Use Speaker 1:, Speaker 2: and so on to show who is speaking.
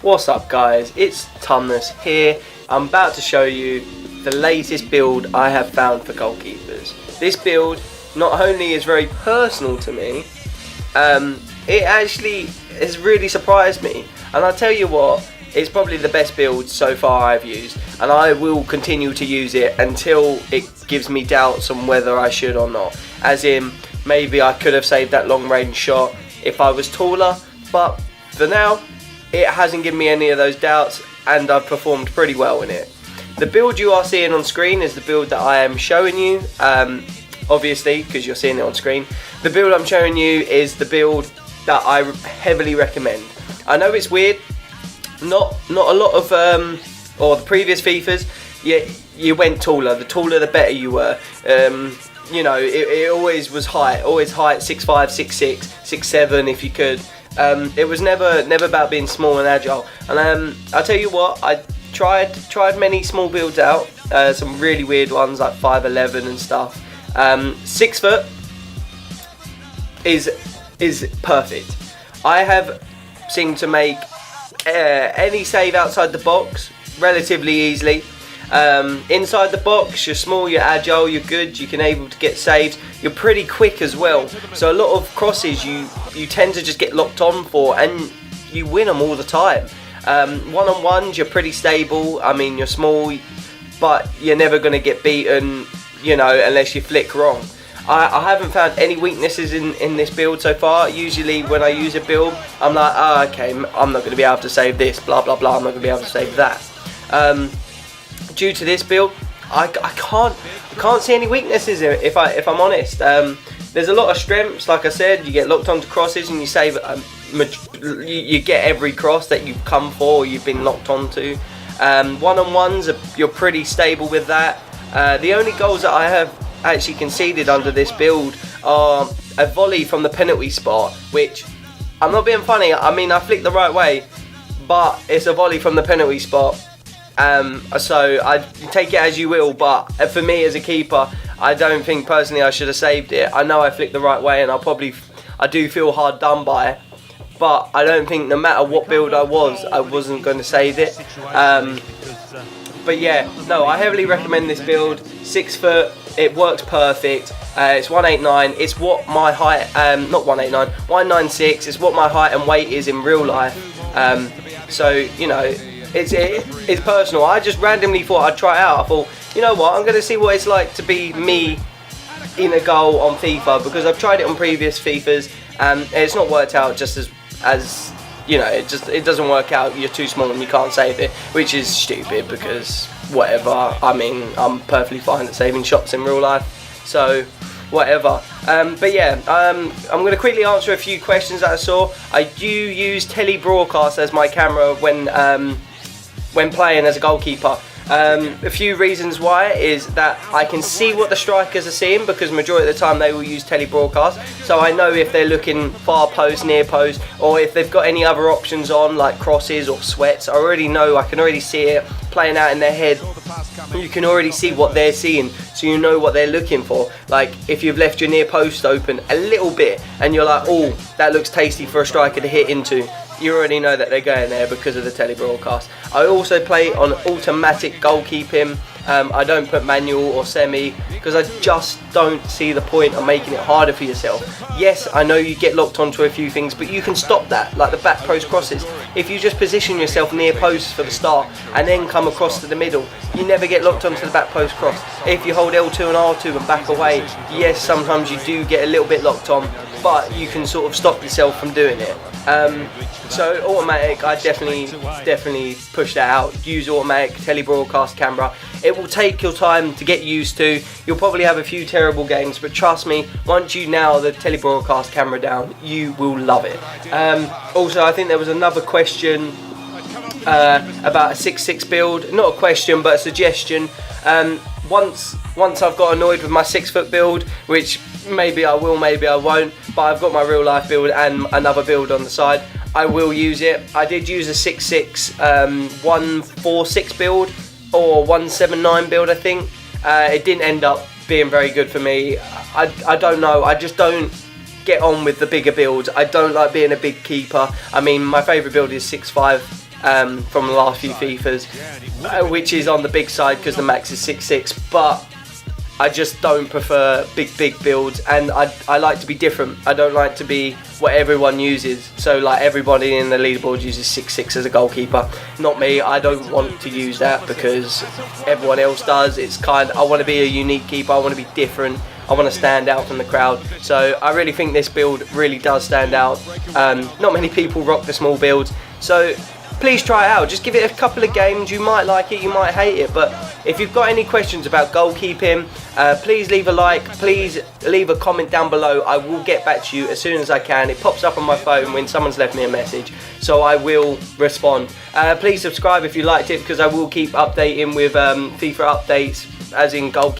Speaker 1: What's up guys, it's Tumnus here. I'm about to show you the latest build I have found for goalkeepers. This build not only is very personal to me, it actually has really surprised me. And I'll tell you what, it's probably the best build so far I've used, and I will continue to use it until it gives me doubts on whether I should or not. As in, maybe I could have saved that long range shot if I was taller, but for now, it hasn't given me any of those doubts and I've performed pretty well in it. The build you are seeing on screen is the build that I am showing you, obviously because you're seeing it on screen. The build I'm showing you is the build that I heavily recommend. I know it's weird, not a lot of, or the previous FIFAs, you went taller, the taller the better you were. You know, it always was height, 6'5", 6'6", 6'7" if you could. It was never about being small and agile. And I'll tell you what, I tried many small builds out, some really weird ones like 5'11" and stuff. 6 foot is perfect. I have seemed to make any save outside the box relatively easily. Inside the box, you're small, you're agile, you're good, you can able to get saves, you're pretty quick as well, so a lot of crosses you tend to just get locked on for and you win them all the time. One-on-ones, you're pretty stable. I mean, you're small, but you're never going to get beaten, you know, unless you flick wrong. I haven't found any weaknesses in this build so far. Usually when I use a build, I'm like, oh, okay, I'm not going to be able to save this, blah blah blah, I'm not going to be able to save that. Due to this build, I can't see any weaknesses if I'm honest. There's a lot of strengths, like I said. You get locked onto crosses and you save. You get every cross that you've come for, or you've been locked onto. One-on-ones, you're pretty stable with that. The only goals that I have actually conceded under this build are a volley from the penalty spot, which I'm not being funny. I mean, I flicked the right way, but it's a volley from the penalty spot. So I take it as you will, but for me as a keeper, I don't think personally I should have saved it. I know I flicked the right way and I do feel hard done by, but I don't think no matter what build I wasn't going to save it. But yeah, no, I heavily recommend this build. 6 foot, it works perfect. It's 189, it's what my height, not 189, 196, it's what my height and weight is in real life. So, you know, it's personal. I just randomly thought I'd try it out. I thought, you know what, I'm going to see what it's like to be me in a goal on FIFA, because I've tried it on previous FIFAs and it's not worked out just as you know, it doesn't work out. You're too small and you can't save it, which is stupid because whatever. I mean, I'm perfectly fine at saving shots in real life, so whatever. But yeah, I'm going to quickly answer a few questions that I saw. I do use tele-broadcast as my camera when playing as a goalkeeper. A few reasons why is that I can see what the strikers are seeing, because majority of the time they will use tele-broadcast, so I know if they're looking far post, near post, or if they've got any other options on like crosses or sweats. I already know, I can already see it playing out in their head. You can already see what they're seeing, so you know what they're looking for. Like if you've left your near post open a little bit and you're like, oh, that looks tasty for a striker to hit into, you already know that they're going there because of the tele-broadcast. I also play on automatic goalkeeping. I don't put manual or semi because I just don't see the point of making it harder for yourself. Yes, I know you get locked onto a few things, but you can stop that, like the back post crosses. If you just position yourself near posts for the start and then come across to the middle, you never get locked onto the back post cross. If you hold L2 and R2 and back away, yes, sometimes you do get a little bit locked on, but you can sort of stop yourself from doing it. So automatic, I definitely push that out. Use automatic tele-broadcast camera. It will take your time to get used to. You'll probably have a few terrible games, but trust me, once you nail the tele-broadcast camera down, you will love it. Also, I think there was another question about a 6'6" build. Not a question, but a suggestion. Once I've got annoyed with my 6 foot build, which maybe I will, maybe I won't, but I've got my real life build and another build on the side, I will use it. I did use a 6'6", 146 build or 179 build, I think. It didn't end up being very good for me. I don't know, I just don't get on with the bigger builds. I don't like being a big keeper. I mean, my favourite build is 6'5", from the last few FIFAs, which is on the big side because the max is 6'6", but I just don't prefer big builds, and I like to be different. I don't like to be what everyone uses. So like everybody in the leaderboard uses 6'6" as a goalkeeper. Not me. I don't want to use that because everyone else does. I want to be a unique keeper. I want to be different. I want to stand out from the crowd. So I really think this build really does stand out. Not many people rock the small builds. So please try it out. Just give it a couple of games. You might like it, you might hate it. But if you've got any questions about goalkeeping, please leave a like. Please leave a comment down below. I will get back to you as soon as I can. It pops up on my phone when someone's left me a message, so I will respond. Please subscribe if you liked it, because I will keep updating with FIFA updates, as in goalkeeping.